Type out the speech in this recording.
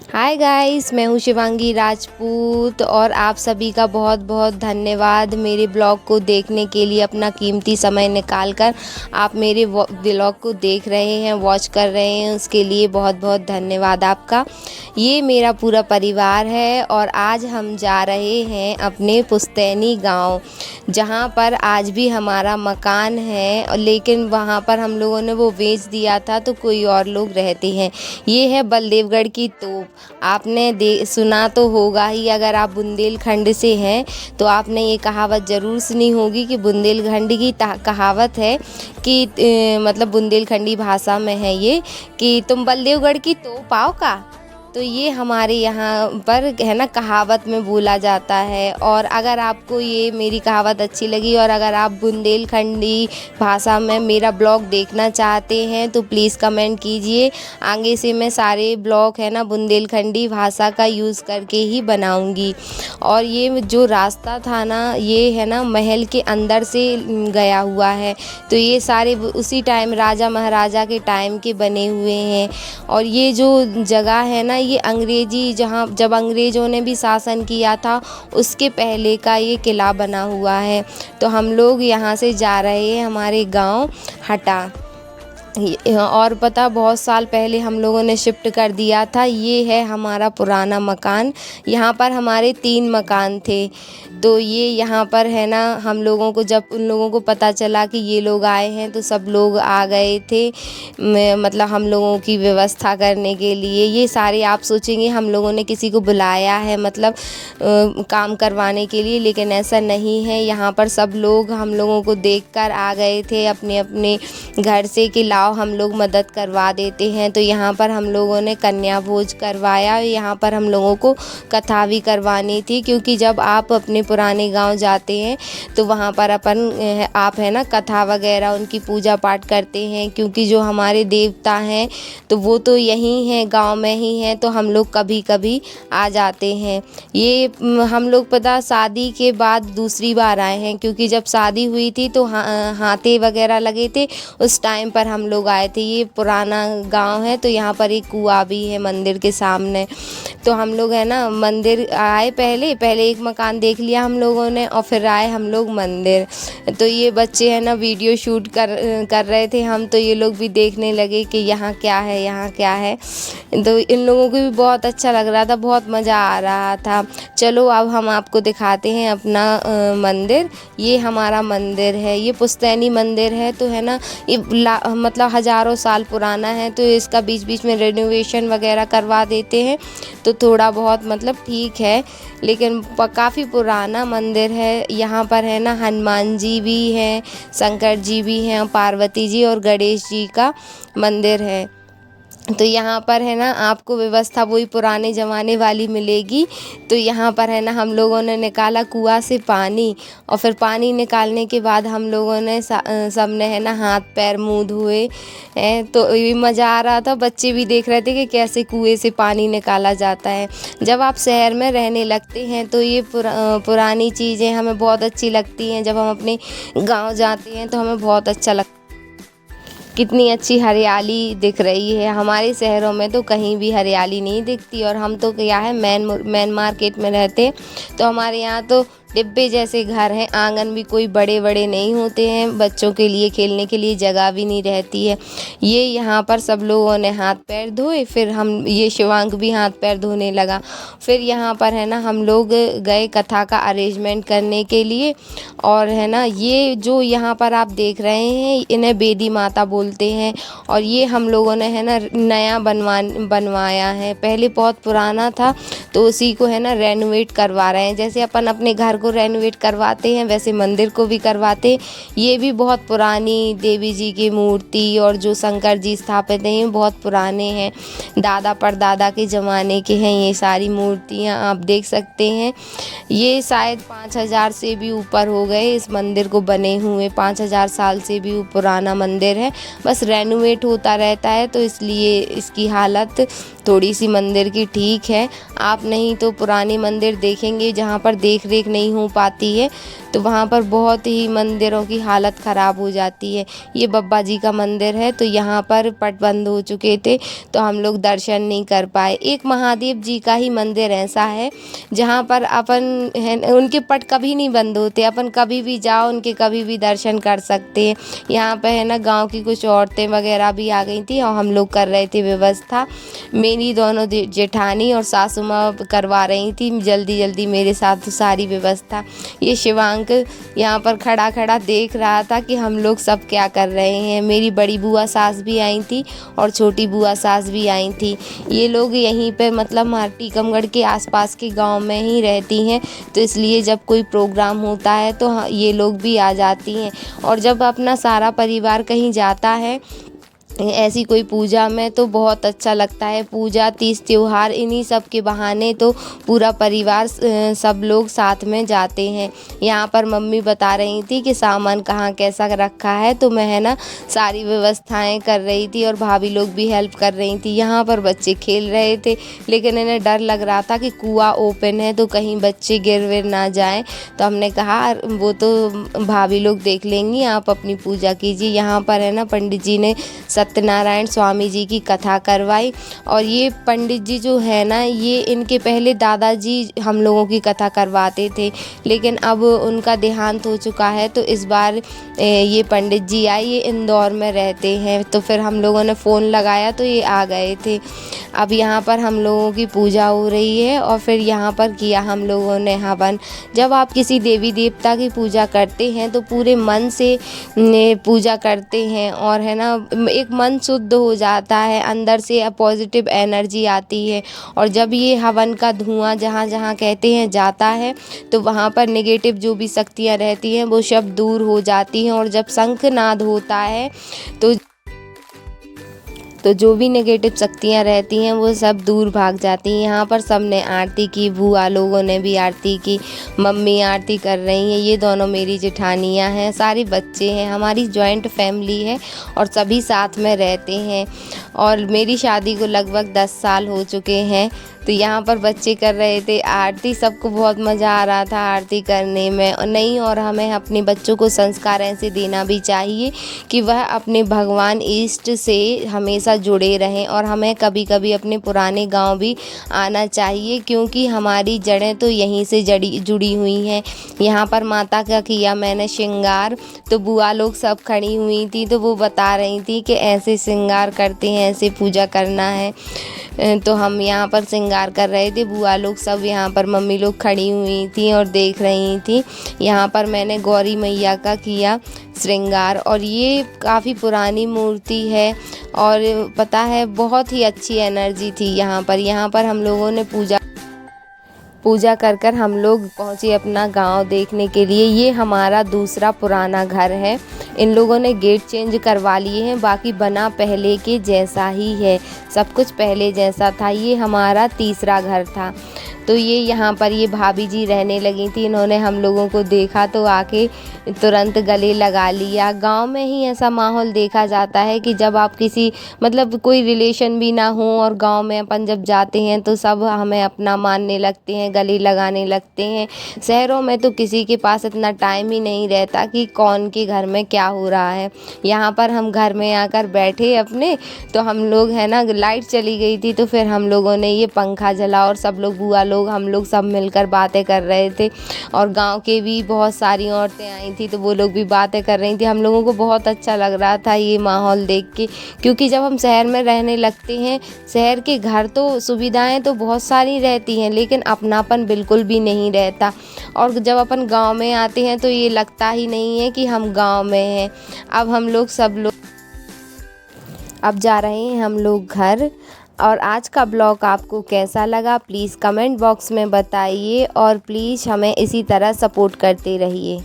Hi guys, मैं हूँ शिवांगी राजपूत और आप सभी का बहुत बहुत धन्यवाद मेरे ब्लॉग को देखने के लिए। अपना कीमती समय निकाल कर आप मेरे ब्लॉग को देख रहे हैं, वॉच कर रहे हैं, उसके लिए बहुत बहुत धन्यवाद आपका। ये मेरा पूरा परिवार है और आज हम जा रहे हैं अपने पुश्तैनी गांव, जहां पर आज भी हमारा मकान है, लेकिन वहां पर हम लोगों ने वो बेच दिया था तो कोई और लोग रहते हैं। ये है बलदेवगढ़ की तोप। आपने सुना तो होगा ही, अगर आप बुंदेलखंड से हैं तो आपने ये कहावत ज़रूर सुनी होगी कि बुंदेलखंड की कहावत है कि मतलब बुंदेलखंडी भाषा में है ये कि तुम बलदेवगढ़ की तोप आओ का। तो ये हमारे यहाँ पर है ना कहावत में बोला जाता है। और अगर आपको ये मेरी कहावत अच्छी लगी और अगर आप बुंदेलखंडी भाषा में मेरा ब्लॉग देखना चाहते हैं तो प्लीज़ कमेंट कीजिए। आगे से मैं सारे ब्लॉग है ना बुंदेलखंडी भाषा का यूज़ करके ही बनाऊंगी। और ये जो रास्ता था ना, ये है ना महल के अंदर से गया हुआ है, तो ये सारे उसी टाइम राजा महाराजा के टाइम के बने हुए हैं। और ये जो जगह है ना, ये अंग्रेजी जहाँ जब अंग्रेज़ों ने भी शासन किया था उसके पहले का ये किला बना हुआ है। तो हम लोग यहाँ से जा रहे हैं हमारे गांव हटा। और पता बहुत साल पहले हम लोगों ने शिफ्ट कर दिया था। ये है हमारा पुराना मकान। यहाँ पर हमारे 3 मकान थे, तो ये यहाँ पर है ना हम लोगों को जब उन लोगों को पता चला कि ये लोग आए हैं तो सब लोग आ गए थे, मतलब हम लोगों की व्यवस्था करने के लिए। ये सारे आप सोचेंगे हम लोगों ने किसी को बुलाया है मतलब काम करवाने के लिए, लेकिन ऐसा नहीं है। यहाँ पर सब लोग हम लोगों को देखकर आ गए थे अपने अपने घर से कि लाओ हम लोग मदद करवा देते हैं। तो यहाँ पर हम लोगों ने कन्या भोज करवाया। यहाँ पर हम लोगों को कथा भी करवानी थी, क्योंकि जब आप अपने पुराने गांव जाते हैं तो वहाँ पर आप है ना कथा वगैरह उनकी पूजा पाठ करते हैं, क्योंकि जो हमारे देवता हैं तो वो तो यहीं हैं, गांव में ही हैं। तो हम लोग कभी कभी आ जाते हैं। ये हम लोग पता शादी के बाद दूसरी बार आए हैं, क्योंकि जब शादी हुई थी तो हाथे वगैरह लगे थे, उस टाइम पर हम लोग आए थे। ये पुराना गांव है, तो यहाँ पर एक कुआं भी है मंदिर के सामने। तो हम लोग है ना मंदिर आए, पहले एक मकान देख लिया हम लोगों ने और फिर आए हम लोग मंदिर। तो ये बच्चे है ना वीडियो शूट कर रहे थे हम, तो ये लोग भी देखने लगे कि यहाँ क्या है, यहाँ क्या है। तो इन लोगों को भी बहुत अच्छा लग रहा था, बहुत मज़ा आ रहा था। चलो अब हम आपको दिखाते हैं अपना मंदिर। ये हमारा मंदिर है, ये पुश्तैनी मंदिर है। तो है ना ये मतलब हज़ारों साल पुराना है, तो इसका बीच बीच में रेनोवेशन वगैरह करवा देते हैं तो थोड़ा बहुत मतलब ठीक है, लेकिन काफ़ी पुराना मंदिर है। यहाँ पर है ना हनुमान जी भी हैं, शंकर जी भी हैं, पार्वती जी और गणेश जी का मंदिर है। तो यहाँ पर है ना आपको व्यवस्था वही पुराने ज़माने वाली मिलेगी। तो यहाँ पर है ना हम लोगों ने निकाला कुआं से पानी, और फिर पानी निकालने के बाद हम लोगों ने सब ने है ना हाथ पैर मुँह धोए हैं। तो ये मज़ा आ रहा था, बच्चे भी देख रहे थे कि कैसे कुएं से पानी निकाला जाता है। जब आप शहर में रहने लगते हैं तो ये पुरानी चीज़ें हमें बहुत अच्छी लगती हैं। जब हम अपने गाँव जाते हैं तो हमें बहुत अच्छा लगता है। कितनी अच्छी हरियाली दिख रही है। हमारे शहरों में तो कहीं भी हरियाली नहीं दिखती, और हम तो क्या है मेन मार्केट में रहते हैं, तो हमारे यहाँ तो डिब्बे जैसे घर हैं। आंगन भी कोई बड़े बड़े नहीं होते हैं, बच्चों के लिए खेलने के लिए जगह भी नहीं रहती है। ये यहाँ पर सब लोगों ने हाथ पैर धोए, फिर ये शिवांग भी हाथ पैर धोने लगा। फिर यहाँ पर है ना हम लोग गए कथा का अरेंजमेंट करने के लिए। और है ना ये जो यहाँ पर आप देख रहे हैं इन्हें बेदी माता बोलते हैं, और ये हम लोगों ने है ना नया बनवाया है। पहले बहुत पुराना था तो उसी को है ना रेनोवेट करवा रहे हैं। जैसे अपन अपने घर को रेनोवेट करवाते हैं वैसे मंदिर को भी करवाते हैं। ये भी बहुत पुरानी देवी जी की मूर्ति और जो शंकर जी स्थापित हैं ये बहुत पुराने हैं, दादा परदादा के ज़माने के हैं। ये सारी मूर्तियाँ आप देख सकते हैं। ये शायद 5000 से भी ऊपर हो गए इस मंदिर को बने हुए। 5000 साल से भी पुराना मंदिर है, बस रेनोवेट होता रहता है, तो इसलिए इसकी हालत थोड़ी सी मंदिर की ठीक है। आप नहीं तो पुराने मंदिर देखेंगे जहाँ पर देख रेख नहीं हो पाती है, तो वहाँ पर बहुत ही मंदिरों की हालत ख़राब हो जाती है। ये बब्बा जी का मंदिर है, तो यहाँ पर पट बंद हो चुके थे, तो हम लोग दर्शन नहीं कर पाए। एक महादेव जी का ही मंदिर ऐसा है जहाँ पर अपन है उनके पट कभी नहीं बंद होते, अपन कभी भी जाओ उनके कभी भी दर्शन कर सकते हैं। यहाँ पे है ना गांव की कुछ औरतें वगैरह भी आ गई थी और हम लोग कर रहे थे व्यवस्था। मेरी दोनों जेठानी और सासू माँ करवा रही थी जल्दी जल्दी मेरे साथ सारी व्यवस्था। ये शिवांक यहाँ पर खड़ा खड़ा देख रहा था कि हम लोग सब क्या कर रहे हैं। मेरी बड़ी बुआ सास भी आई थी और छोटी बुआ सास भी आई थी। ये लोग यहीं पे मतलब टीकमगढ़ के आसपास के गांव में ही रहती हैं, तो इसलिए जब कोई प्रोग्राम होता है तो ये लोग भी आ जाती हैं। और जब अपना सारा परिवार कहीं जाता है ऐसी कोई पूजा में तो बहुत अच्छा लगता है। पूजा तीज त्योहार इन्हीं सब के बहाने तो पूरा परिवार सब लोग साथ में जाते हैं। यहाँ पर मम्मी बता रही थी कि सामान कहाँ कैसा रखा है, तो मैं है ना सारी व्यवस्थाएं कर रही थी और भाभी लोग भी हेल्प कर रही थी। यहाँ पर बच्चे खेल रहे थे, लेकिन इन्हें डर लग रहा था कि कुआं ओपन है तो कहीं बच्चे गिर विर ना जाएं, तो हमने कहा वो तो भाभी लोग देख लेंगी, आप अपनी पूजा कीजिए। यहाँ पर है ना पंडित जी ने सत्यनारायण स्वामी जी की कथा करवाई। और ये पंडित जी जो है ना, ये इनके पहले दादाजी हम लोगों की कथा करवाते थे, लेकिन अब उनका देहांत हो चुका है, तो इस बार ये पंडित जी आए। ये इंदौर में रहते हैं, तो फिर हम लोगों ने फ़ोन लगाया तो ये आ गए थे। अब यहाँ पर हम लोगों की पूजा हो रही है और फिर यहाँ पर किया हम लोगों ने हवन। जब आप किसी देवी देवता की पूजा करते हैं तो पूरे मन से पूजा करते हैं और है ना एक मन शुद्ध हो जाता है, अंदर से पॉजिटिव एनर्जी आती है। और जब ये हवन का धुआं जहाँ जहाँ कहते हैं जाता है तो वहाँ पर नेगेटिव जो भी शक्तियाँ रहती हैं वो सब दूर हो जाती हैं। और जब शंखनाद होता है तो जो भी नेगेटिव शक्तियाँ रहती हैं वो सब दूर भाग जाती हैं। यहाँ पर सब ने आरती की, बुआ लोगों ने भी आरती की, मम्मी आरती कर रही हैं। ये दोनों मेरी जेठानियाँ हैं, सारे बच्चे हैं, हमारी जॉइंट फैमिली है और सभी साथ में रहते हैं। और मेरी शादी को लगभग 10 साल हो चुके हैं। तो यहाँ पर बच्चे कर रहे थे आरती, सबको बहुत मज़ा आ रहा था आरती करने में। और नहीं, और हमें अपने बच्चों को संस्कार ऐसे देना भी चाहिए कि वह अपने भगवान इष्ट से हमेशा जुड़े रहें। और हमें कभी कभी अपने पुराने गांव भी आना चाहिए, क्योंकि हमारी जड़ें तो यहीं से जुड़ी हुई हैं। यहाँ पर माता का किया मैंने श्रृंगार, तो बुआ लोग सब खड़ी हुई थी, तो वो बता रही थी कि ऐसे श्रृंगार करते हैं, ऐसे पूजा करना है। तो हम यहाँ पर श्रृंगार कर रहे थे, बुआ लोग सब यहाँ पर मम्मी लोग खड़ी हुई थी और देख रही थी। यहाँ पर मैंने गौरी मैया का किया श्रृंगार, और ये काफ़ी पुरानी मूर्ति है और पता है बहुत ही अच्छी एनर्जी थी यहाँ पर हम लोगों ने पूजा कर हम लोग पहुँचे अपना गांव देखने के लिए। ये हमारा दूसरा पुराना घर है, इन लोगों ने गेट चेंज करवा लिए हैं, बाकी बना पहले के जैसा ही है, सब कुछ पहले जैसा था। ये हमारा तीसरा घर था। तो ये यहाँ पर ये भाभी जी रहने लगी थी, इन्होंने हम लोगों को देखा तो आके तुरंत गले लगा लिया। गांव में ही ऐसा माहौल देखा जाता है कि जब आप किसी मतलब कोई रिलेशन भी ना हो और गांव में अपन जब जाते हैं तो सब हमें अपना मानने लगते हैं, गले लगाने लगते हैं। शहरों में तो किसी के पास इतना टाइम ही नहीं रहता कि कौन के घर में क्या हो रहा है। यहाँ पर हम घर में आकर बैठे अपने, तो हम लोग है ना लाइट चली गई थी, तो फिर हम लोगों ने ये पंखा जला और सब लोग बुआ लोग हम लोग सब मिलकर बातें कर रहे थे। और गांव के भी बहुत सारी औरतें आई थी, तो वो लोग भी बातें कर रही थी। हम लोगों को बहुत अच्छा लग रहा था ये माहौल देख के, क्योंकि जब हम शहर में रहने लगते हैं, शहर के घर तो सुविधाएं तो बहुत सारी रहती हैं लेकिन अपनापन बिल्कुल भी नहीं रहता। और जब अपन गांव में आते हैं तो ये लगता ही नहीं है कि हम गांव में हैं। अब हम लोग सब लोग अब जा रहे हैं हम लोग घर। और आज का ब्लॉग आपको कैसा लगा प्लीज़ कमेंट बॉक्स में बताइए और प्लीज़ हमें इसी तरह सपोर्ट करते रहिए।